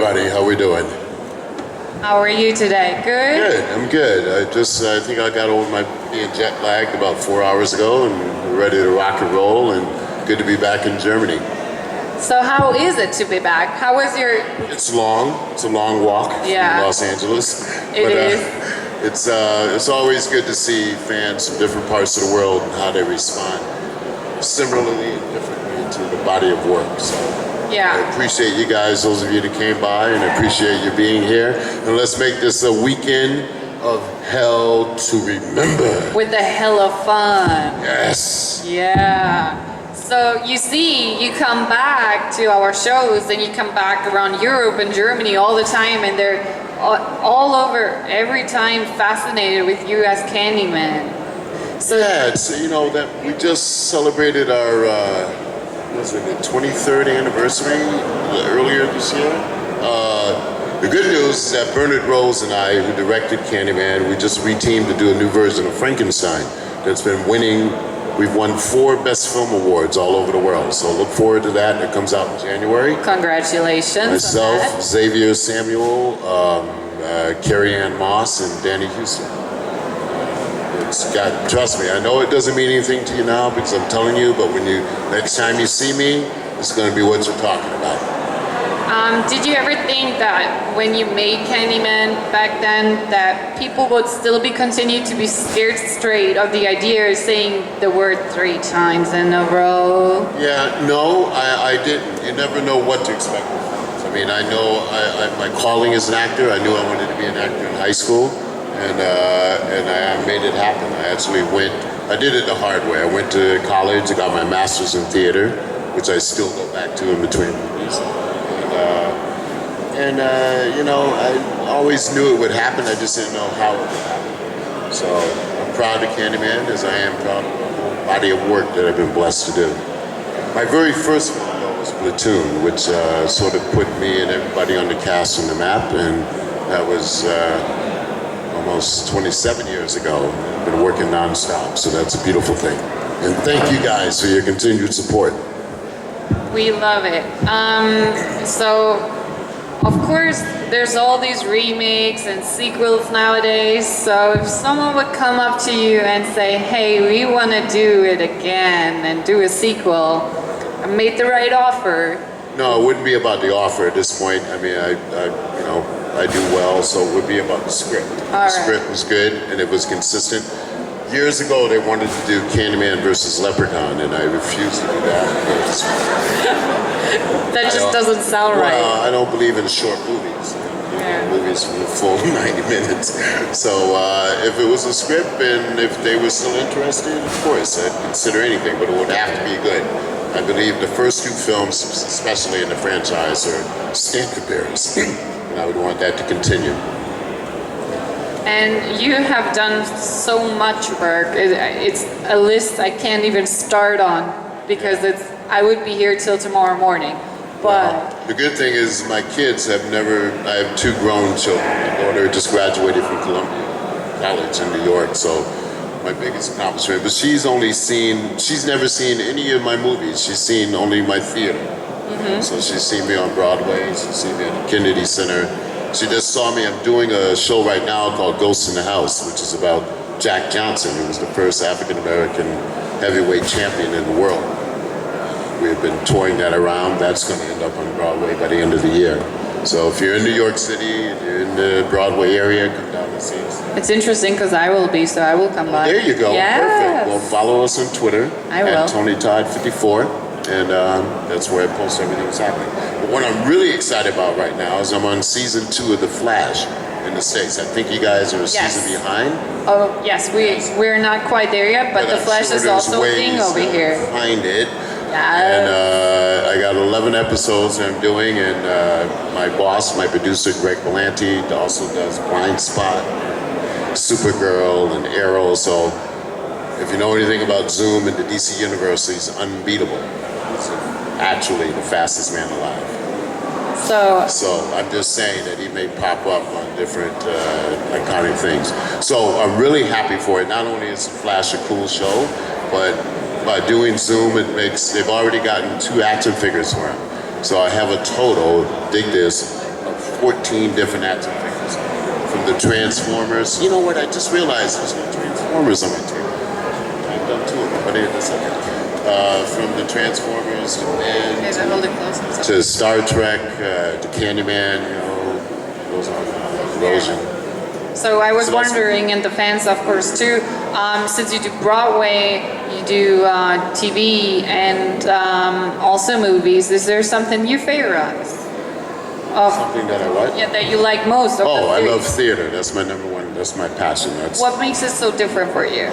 everybody. How we doing? How are you today? Good? Good. I'm good. I think I got over my being jet lagged about 4 hours ago, and we're ready to rock and roll. And good to be back in Germany. So how is it to be back? How was your... It's long. It's a long walk from Los Angeles. It is. It's always good to see fans from different parts of the world and how they respond similarly and differently to the body of work. So yeah. I appreciate you guys, those of you that came by, and I appreciate you being here. And let's make this a weekend of hell to remember. With a hell of fun. Yes. Yeah. So you see, you come back to our shows and you come back around Europe and Germany all the time, and they're all over every time fascinated with you as Candyman. So yeah, it's, that we just celebrated our the 23rd anniversary earlier this year. The good news is that Bernard Rose and I, who directed Candyman, we just reteamed to do a new version of Frankenstein that's been winning. We've won 4 Best Film Awards all over the world, so look forward to that. It comes out in January. Congratulations. Myself, Xavier Samuel, Carrie Ann Moss, and Danny Houston. Trust me, I know it doesn't mean anything to you now because I'm telling you, but next time you see me, it's going to be what you're talking about. Did you ever think that when you made Candyman back then that people would still continue to be scared straight of the idea of saying the word 3 times in a row? Yeah, no, I didn't. You never know what to expect. I mean, I know my calling as an actor. I knew I wanted to be an actor in high school, and I made it happen. I did it the hard way. I went to college, I got my master's in theater, which I still go back to in between movies. I always knew it would happen. I just didn't know how it would happen. So I'm proud of Candyman, as I am proud of the whole body of work that I've been blessed to do. My very first film, though, was Platoon, which sort of put me and everybody on the cast on the map, and that was almost 27 years ago. I've been working nonstop, so that's a beautiful thing. And thank you guys for your continued support. We love it. So, of course, there's all these remakes and sequels nowadays. So if someone would come up to you and say, hey, we want to do it again and do a sequel, I made the right offer. No, it wouldn't be about the offer at this point. I mean, I do well, so it would be about the script. The script was good and it was consistent. Years ago, they wanted to do Candyman versus Leprechaun, and I refused to do that. That just doesn't sound right. Well, I don't believe in short movies. Movies for the full 90 minutes. So if it was a script and if they were still interested, of course, I'd consider anything, but it would have to be good. I believe the first 2 films, especially in the franchise, are standard bearers, and I would want that to continue. And you have done so much work. It's a list I can't even start on because I would be here till tomorrow morning. But the good thing is my kids I have 2 grown children. My daughter just graduated from Columbia College in New York, so my biggest accomplishment. But she's never seen any of my movies. She's seen only my theater. Mm-hmm. So she's seen me on Broadway, she's seen me at the Kennedy Center. She just saw me. I'm doing a show right now called Ghosts in the House, which is about Jack Johnson, who was the first African-American heavyweight champion in the world. We've been touring that around. That's going to end up on Broadway by the end of the year. So if you're in New York City, if you're in the Broadway area, come down and see us. It's interesting because I will be, so I will come by. There you go. Yes. Perfect. Well, follow us on Twitter at TonyTodd54. And that's where I post everything that's happening. But what I'm really excited about right now is I'm on season 2 of The Flash in the States. I think you guys are a season behind. Oh, yes, we're not quite there yet, but The Flash is also a thing over here. Find it. Yes. And I got 11 episodes that I'm doing, and my boss, my producer, Greg Berlanti, also does Blind Spot, Supergirl, and Arrow. So if you know anything about Zoom and the DC universe, he's unbeatable. He's actually the fastest man alive. So I'm just saying that he may pop up on different iconic things. So I'm really happy for it. Not only is Flash a cool show, but by doing Zoom, they've already gotten 2 action figures for him. So I have a total, dig this, of 14 different action figures. From the Transformers. You know what? I just realized there's no Transformers on my table. I've done two of them, but in a second. From the Transformers to Star Trek, to Candyman, you know, those are Erosion. So I was wondering, and the fans, of course, too, since you do Broadway, you do TV, and also movies, is there something you favorize? Something that I like? Yeah, that you like most. I love theater. That's my number one. That's my passion. What makes it so different for you?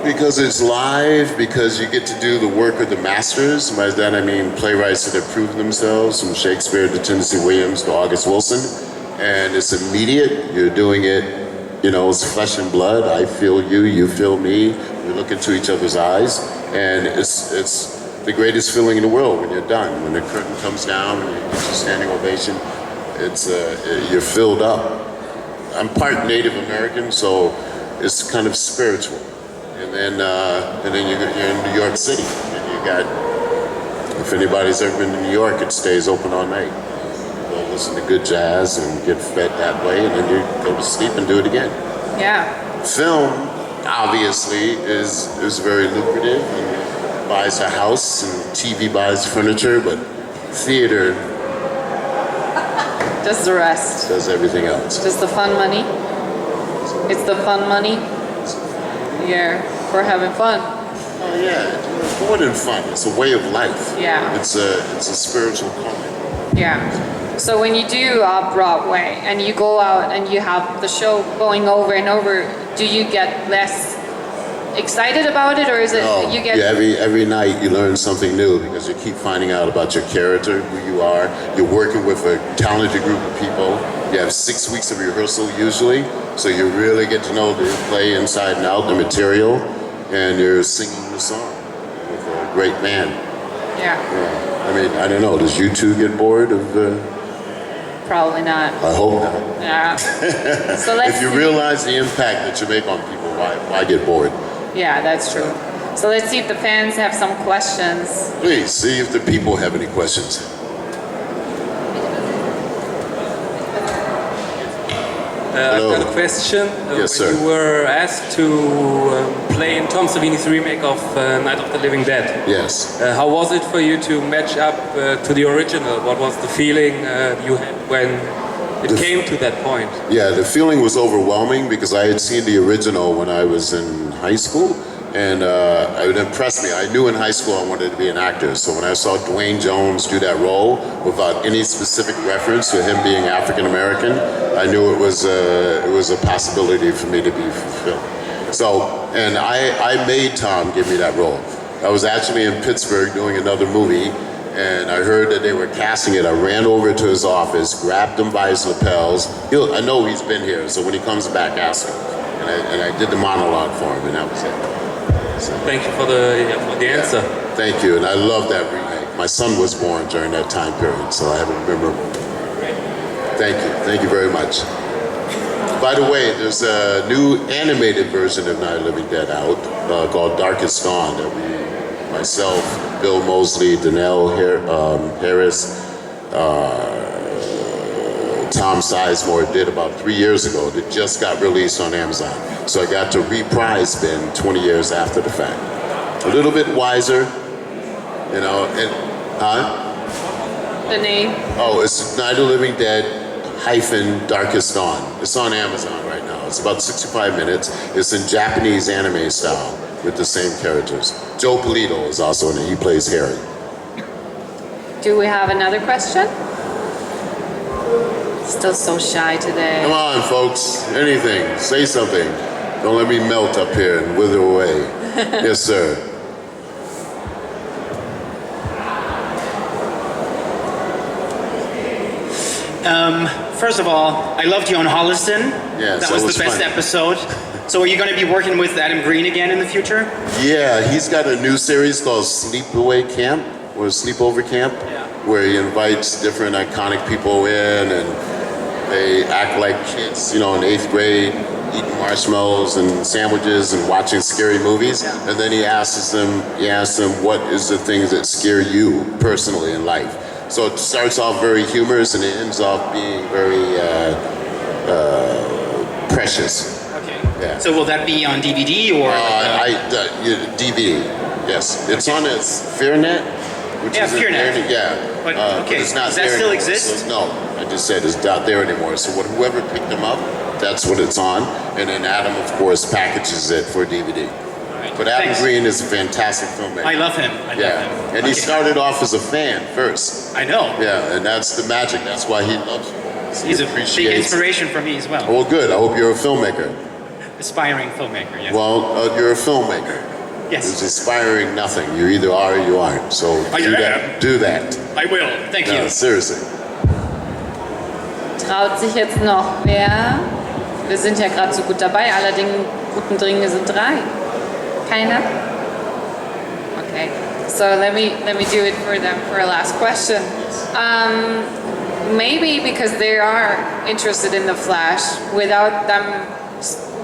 Because it's live, because you get to do the work of the masters. By that I mean playwrights that have proven themselves, from Shakespeare to Tennessee Williams to August Wilson. And it's immediate. You're doing it, you know, it's flesh and blood. I feel you, you feel me. We look into each other's eyes. And it's the greatest feeling in the world when you're done. When the curtain comes down and you get your standing ovation, you're filled up. I'm part Native American, so it's kind of spiritual. And then you're in New York City, and you got. If anybody's ever been to New York, it stays open all night. You'll listen to good jazz and get fed that way, and then you go to sleep and do it again. Yeah. Film, obviously, is very lucrative and buys a house, and TV buys furniture, but theater does the rest. Does everything else. Just the fun money. It's the fun money. Yeah, for having fun. Oh yeah, it's more than fun. It's a way of life. Yeah. It's a spiritual calling. Yeah. So when you do Broadway and you go out and you have the show going over and over, do you get less excited about it, or is it you get? Yeah, every night you learn something new because you keep finding out about your character, who you are. You're working with a talented group of people. You have 6 weeks of rehearsal usually, so you really get to know the play inside and out, the material, and you're singing the song with a great band. Yeah. I mean, I don't know. Does you two get bored of? Probably not. I hope not. Yeah. So if you realize the impact that you make on people, why get bored? Yeah, that's true. So let's see if the fans have some questions. Please, see if the people have any questions. I've got a question. Yes, sir. You were asked to play in Tom Savini's remake of Night of the Living Dead. Yes. How was it for you to match up to the original? What was the feeling you had when it came to that point? Yeah, the feeling was overwhelming because I had seen the original when I was in high school, and it impressed me. I knew in high school I wanted to be an actor, so when I saw Dwayne Jones do that role without any specific reference to him being African American, I knew it was a possibility for me to be fulfilled. So, and I made Tom give me that role. I was actually in Pittsburgh doing another movie, and I heard that they were casting it. I ran over to his office, grabbed him by his lapels. I know he's been here, so when he comes back, ask him. And I did the monologue for him, and that was it. So, thank you for the answer. Thank you, and I love that remake. My son was born during that time period, so I have a memorable. Thank you very much. By the way, there's a new animated version of Night of the Living Dead out called Darkest Dawn that myself, Bill Moseley, Danelle Harris, Tom Sizemore did about 3 years ago. That just got released on Amazon. So I got to reprise Ben 20 years after the fact. A little bit wiser, you know, and The name? Oh, it's Night of the Living Dead - Darkest Dawn. It's on Amazon right now. It's about 65 minutes. It's in Japanese anime style with the same characters. Joe Polito is also in it. He plays Harry. Do we have another question? Still so shy today. Come on, folks. Anything. Say something. Don't let me melt up here and wither away. Yes, sir. First of all, I loved you on Holliston. Yes, that was the best episode. So are you going to be working with Adam Green again in the future? Yeah, he's got a new series called Sleepaway Camp, or Sleepover Camp, where he invites different iconic people in, and they act like kids, you know, in 8th grade, eating marshmallows and sandwiches and watching scary movies. Yeah. And then he asks them, what is the things that scare you personally in life? So it starts off very humorous and it ends off being very precious. Okay. Yeah. So will that be on DVD or? DVD. Yes, it's on its FearNet. Which Yeah, is FearNet. Yeah. But, But okay, it's not does that there still anymore. exist? So, no, I just said it's not there anymore. So whoever picked them up, that's what it's on. And then Adam, of course, packages it for DVD. Alright, But Adam thanks. Green is a fantastic filmmaker. I love him. I love Yeah, him. and he Okay. started off as a fan first. I know. Yeah, and that's the magic. That's why he loves you. He's a big inspiration for me as well. Well, good. I hope you're a filmmaker. Aspiring filmmaker. Yes. Well, you're a filmmaker. It's Yes. aspiring nothing. You either are or you aren't. So I do am. that. Do that. I will. Thank you. No, seriously. Traut sich jetzt noch wer? Wir sind ja gerade so gut dabei, allerdings guten Dinge sind 3. Keiner? Okay, so let me do it for them for a last question. Maybe because they are interested in the Flash, without them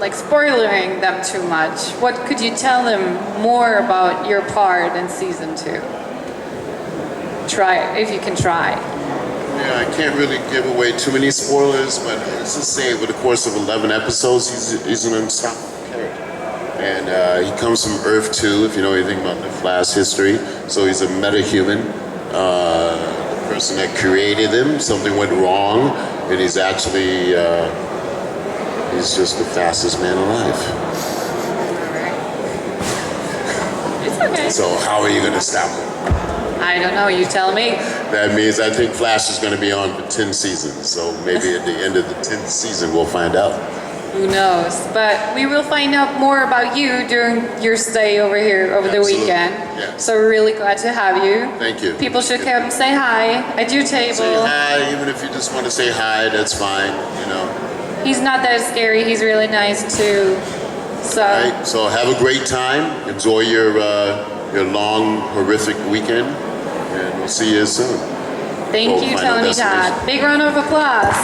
like spoiling them too much, what could you tell them more about your part in season 2? Try, if you can try. Yeah, I can't really give away too many spoilers, but let's just say over the course of 11 episodes, he's an unstoppable character. And he comes from Earth 2, if you know anything about the Flash history. So he's a meta-human. The person that created him, something went wrong, and he's actually, he's just the fastest man alive. It's okay. So how are you going to stop him? I don't know, you tell me. That means I think Flash is going to be on for 10 seasons. So maybe at the end of the 10th season, we'll find out. Who knows? But we will find out more about you during your stay over here over the Absolutely. weekend. Yeah. So we're really glad to have you. Thank you. People should come say hi at your table. Say hi, even if you just want to say hi, that's fine, you know. He's not that scary. He's really nice too. So Right? So have a great time. Enjoy your long, horrific weekend, and we'll see you soon. thank We'll you, find out Tony destination. Todd. Big round of applause.